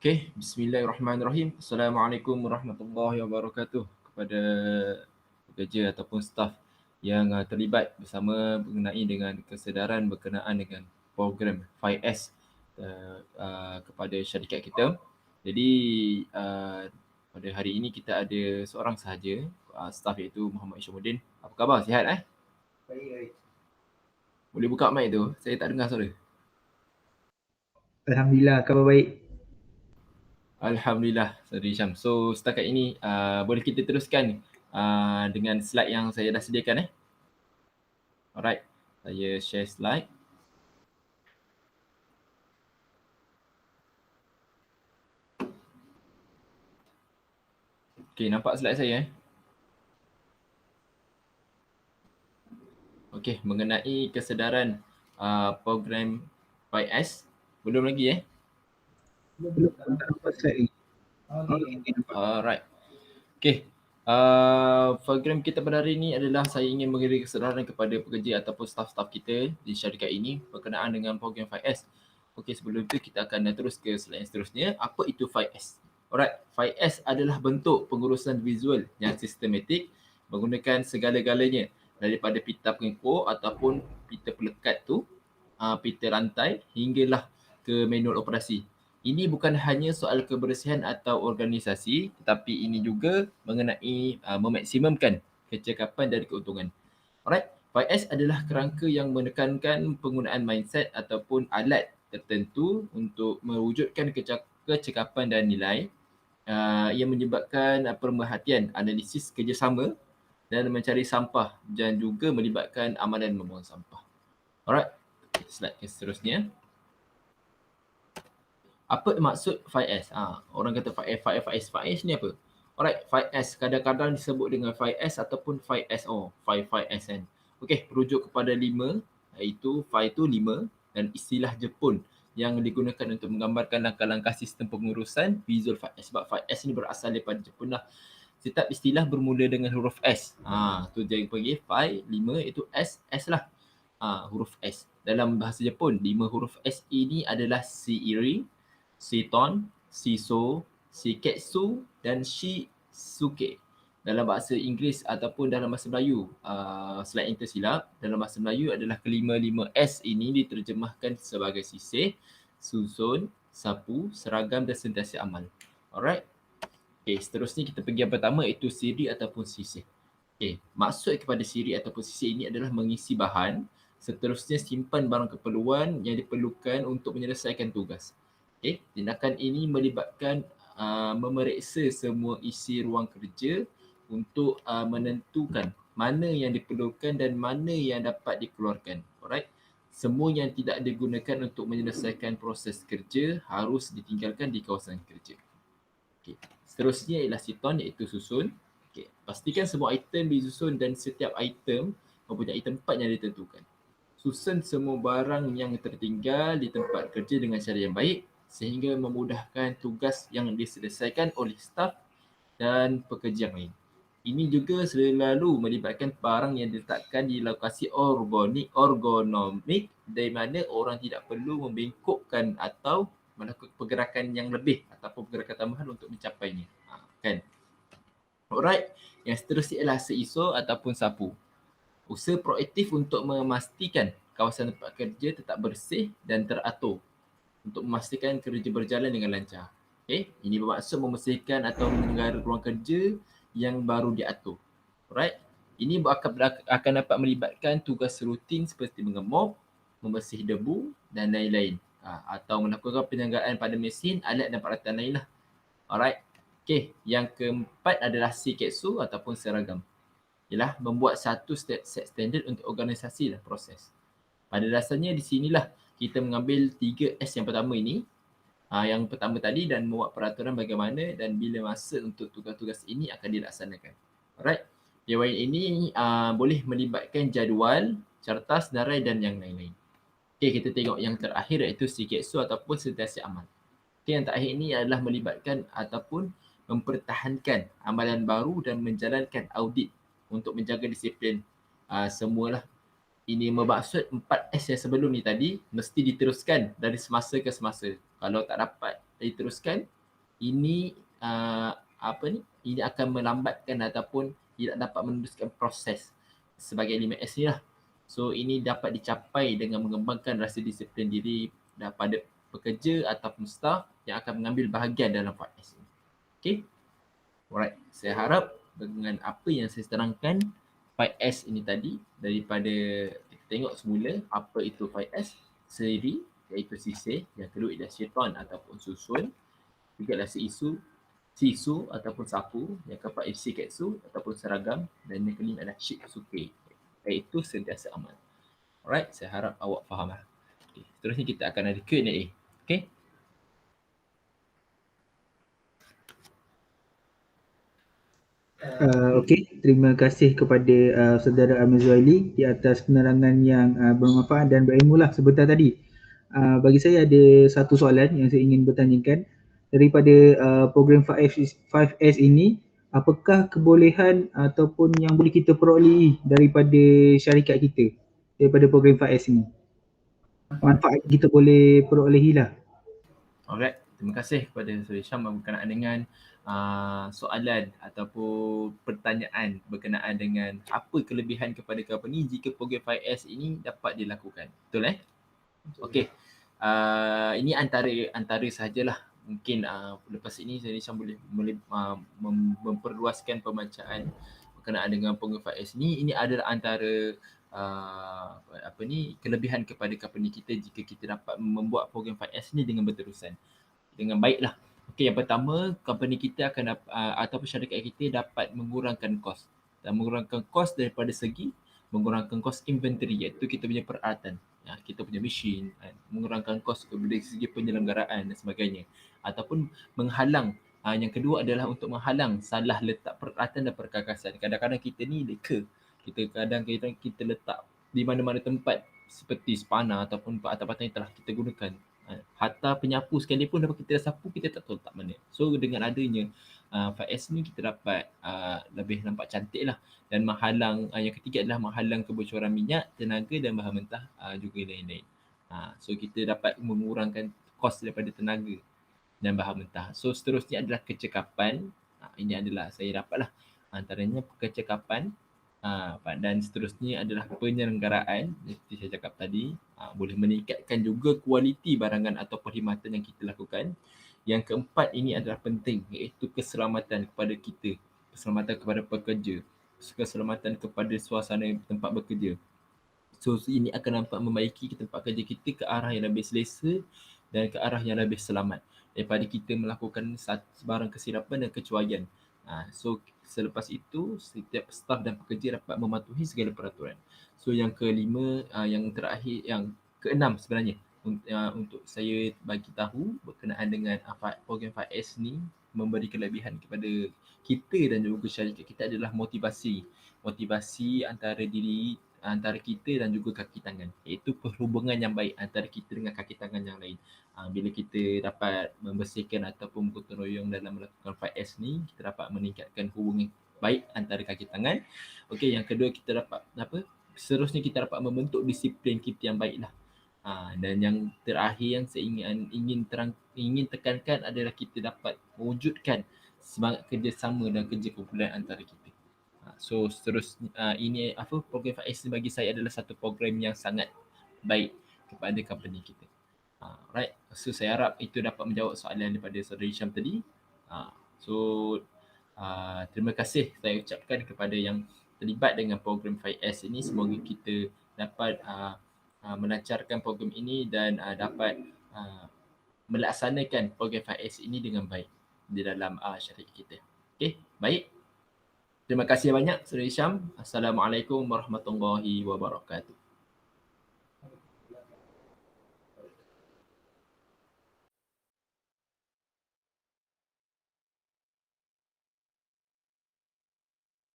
Okey, bismillahirrahmanirrahim. Assalamualaikum warahmatullahi wabarakatuh kepada pekerja ataupun staf yang terlibat bersama mengenai dengan kesedaran berkenaan dengan program 5S kepada syarikat kita. Jadi pada hari ini kita ada seorang sahaja staf iaitu Muhammad Isyamuddin. Apa khabar? Sihat Baik. Boleh buka mic tu? Saya tak dengar suara. Alhamdulillah, khabar baik. Alhamdulillah, Saudara Hisham. So setakat ini boleh kita teruskan dengan slide yang saya dah sediakan Alright, saya share slide. Okay, nampak slide saya Okay, mengenai kesedaran program 5S. Belum lagi Belum tak nampak slide lagi. Alright. Okay, program kita pada hari ini adalah saya ingin memberi kesedaran kepada pekerja ataupun staf-staf kita di syarikat ini berkenaan dengan program 5S. Okay, sebelum itu kita akan terus ke slide yang seterusnya. Apa itu 5S? Alright, 5S adalah bentuk pengurusan visual yang sistematik menggunakan segala-galanya daripada pita pengekur ataupun pita pelekat tu, pita rantai hinggalah ke manual operasi. Ini bukan hanya soal kebersihan atau organisasi, tetapi ini juga mengenai memaksimumkan kecekapan dan keuntungan. Alright, 5S adalah kerangka yang menekankan penggunaan mindset ataupun alat tertentu untuk mewujudkan kecekapan dan nilai yang menyebabkan pemerhatian, analisis kerjasama dan mencari sampah dan juga melibatkan amalan membuang sampah. Alright, slide yang seterusnya. Apa maksud 5S? Orang kata 5S ni apa? Alright, 5S kadang-kadang disebut dengan 5S ataupun 5SO, 5S kan. Okey, merujuk kepada 5, iaitu 5 itu 5 dan istilah Jepun yang digunakan untuk menggambarkan langkah-langkah sistem pengurusan visual 5S. Sebab 5S ni berasal daripada Jepun lah. Setiap istilah bermula dengan huruf S. Tu dia panggil 5, 5 itu S lah. Huruf S. Dalam bahasa Jepun, 5 huruf S ini adalah Seiri, Seton, Shiso, Shiketsu dan Shisuke. Dalam bahasa Inggeris ataupun dalam bahasa Melayu, slide yang tersilap, dalam bahasa Melayu adalah kelima-lima S ini diterjemahkan sebagai sisih, susun, sapu, seragam dan sentiasa amal. Alright. Okay, seterusnya kita pergi yang pertama iaitu siri ataupun sisih. Okay, maksud kepada siri ataupun sisih ini adalah mengisi bahan, seterusnya simpan barang keperluan yang diperlukan untuk menyelesaikan tugas. Okay, tindakan ini melibatkan memeriksa semua isi ruang kerja untuk menentukan mana yang diperlukan dan mana yang dapat dikeluarkan. Alright. Semua yang tidak digunakan untuk menyelesaikan proses kerja harus ditinggalkan di kawasan kerja. Okay. Seterusnya ialah siton iaitu susun. Okay. Pastikan semua item disusun dan setiap item mempunyai tempat yang ditentukan. Susun semua barang yang tertinggal di tempat kerja dengan cara yang baik sehingga memudahkan tugas yang diselesaikan oleh staf dan pekerja yang lain. Ini juga selalu melibatkan barang yang diletakkan di lokasi ergonomik di mana orang tidak perlu membengkokkan atau melakukan pergerakan yang lebih ataupun pergerakan tambahan untuk mencapainya. Kan? Alright, yang seterusnya ialah seiso ataupun sapu. Usaha proaktif untuk memastikan kawasan tempat kerja tetap bersih dan teratur untuk memastikan kerja berjalan dengan lancar. Okay, ini bermaksud membersihkan atau menegara ruang kerja yang baru diatur. Alright, ini akan dapat melibatkan tugas rutin seperti mengemop, membersih debu dan lain-lain. Atau melakukan penjagaan pada mesin, alat dan peralatan lain lah. Alright, okay, yang keempat adalah shiketsu ataupun seragam. Ialah membuat satu set standard untuk organisasi dan proses. Pada dasarnya di sinilah kita mengambil 3S yang pertama ini, yang pertama tadi dan membuat peraturan bagaimana dan bila masa untuk tugas-tugas ini akan dilaksanakan. Alright. PYN ini boleh melibatkan jadual, cartas, darai dan yang lain-lain. Okay, kita tengok yang terakhir iaitu shiketsu ataupun sentiasa amal. Okay, yang terakhir ini adalah melibatkan ataupun mempertahankan amalan baru dan menjalankan audit untuk menjaga disiplin semualah. Ini bermaksud 4S yang sebelum ni tadi mesti diteruskan dari semasa ke semasa. Kalau tak dapat diteruskan, ini ini akan melambatkan ataupun tidak dapat meneruskan proses sebagai 5S ni lah. So ini dapat dicapai dengan mengembangkan rasa disiplin diri daripada pekerja ataupun staff yang akan mengambil bahagian dalam 5S ini. Okay. Alright, saya harap dengan apa yang saya terangkan 5S ini tadi, daripada kita tengok semula apa itu 5S sendiri, iaitu sisih, yang kedua ialah syaitan ataupun susun, juga adalah sisu ataupun sapu, yang keempat ialah shiketsu ataupun seragam, dan yang kelima adalah shitsuke, iaitu sentiasa aman. Alright, saya harap awak faham lah. Okay, seterusnya kita akan ada Q&A. Okay. Okey, terima kasih kepada saudara Amir Zuhaili di atas penerangan yang bermanfaat dan berilmu lah sebentar tadi. Bagi saya ada satu soalan yang saya ingin bertanyakan. Daripada program 5S ini, apakah kebolehan ataupun yang boleh kita perolehi daripada syarikat kita daripada program 5S ini? Manfaat kita boleh perolehi lah. Alright, terima kasih kepada Saudara Syam berkenaan dengan soalan ataupun pertanyaan berkenaan dengan apa kelebihan kepada company jika program 5S ini dapat dilakukan. Betul Okey. Ini antara sahajalah. Mungkin lepas ini Saudara Syam boleh memperluaskan pembacaan berkenaan dengan program 5S ini. Ini adalah antara kelebihan kepada company kita jika kita dapat membuat program 5S ni dengan berterusan, dengan baiklah. Okey, yang pertama, company kita akan ataupun syarikat kita dapat mengurangkan kos, dan mengurangkan kos daripada segi mengurangkan kos inventory, iaitu kita punya peralatan, kita punya mesin, mengurangkan kos dari segi penyelenggaraan dan sebagainya, ataupun menghalang. Yang kedua adalah untuk menghalang salah letak peralatan dan perkakasan. Kadang-kadang kita ni leka, kita letak di mana-mana tempat seperti spana ataupun peralatan-peralatan yang telah kita gunakan. Hatta penyapu sekalipun dapat kita dah sapu, kita tak tahu letak mana. So dengan adanya 5S ni kita dapat lebih nampak cantik lah, dan menghalang, yang ketiga adalah menghalang kebocoran minyak, tenaga dan bahan mentah, juga lain-lain. So kita dapat mengurangkan kos daripada tenaga dan bahan mentah. So seterusnya adalah kecekapan. Ini adalah saya dapatlah antaranya kecekapan, dan seterusnya adalah penyelenggaraan. Seperti saya cakap tadi, boleh meningkatkan juga kualiti barangan atau perkhidmatan yang kita lakukan. Yang keempat ini adalah penting, iaitu keselamatan kepada kita, keselamatan kepada pekerja, keselamatan kepada suasana tempat bekerja. So ini akan nampak membaiki tempat kerja kita ke arah yang lebih selesa dan ke arah yang lebih selamat daripada kita melakukan sebarang kesilapan dan kecuaian. So selepas itu setiap staf dan pekerja dapat mematuhi segala peraturan. So yang kelima, yang terakhir, yang keenam sebenarnya, untuk saya bagi tahu berkenaan dengan program 5S ni memberi kelebihan kepada kita dan juga syarikat kita adalah motivasi antara kita dan juga kaki tangan, iaitu perhubungan yang baik antara kita dengan kaki tangan yang lain. Bila kita dapat membersihkan ataupun bergotong royong dalam melakukan 5S ni, kita dapat meningkatkan hubungan baik antara kaki tangan. Okey, yang kedua kita dapat seterusnya kita dapat membentuk disiplin kita yang baiklah. Dan yang terakhir yang saya ingin tekankan adalah kita dapat mewujudkan semangat kerjasama dan kerja kumpulan antara kita. So seterusnya ini program 5S bagi saya adalah satu program yang sangat baik kepada company kita. Right. So saya harap itu dapat menjawab soalan daripada Saudara Hisham tadi. Terima kasih saya ucapkan kepada yang terlibat dengan program 5S ini. Semoga kita dapat melancarkan program ini dan dapat melaksanakan program 5S ini dengan baik di dalam syarikat kita. Okey, baik. Terima kasih banyak Saudara Hisham. Assalamualaikum warahmatullahi wabarakatuh.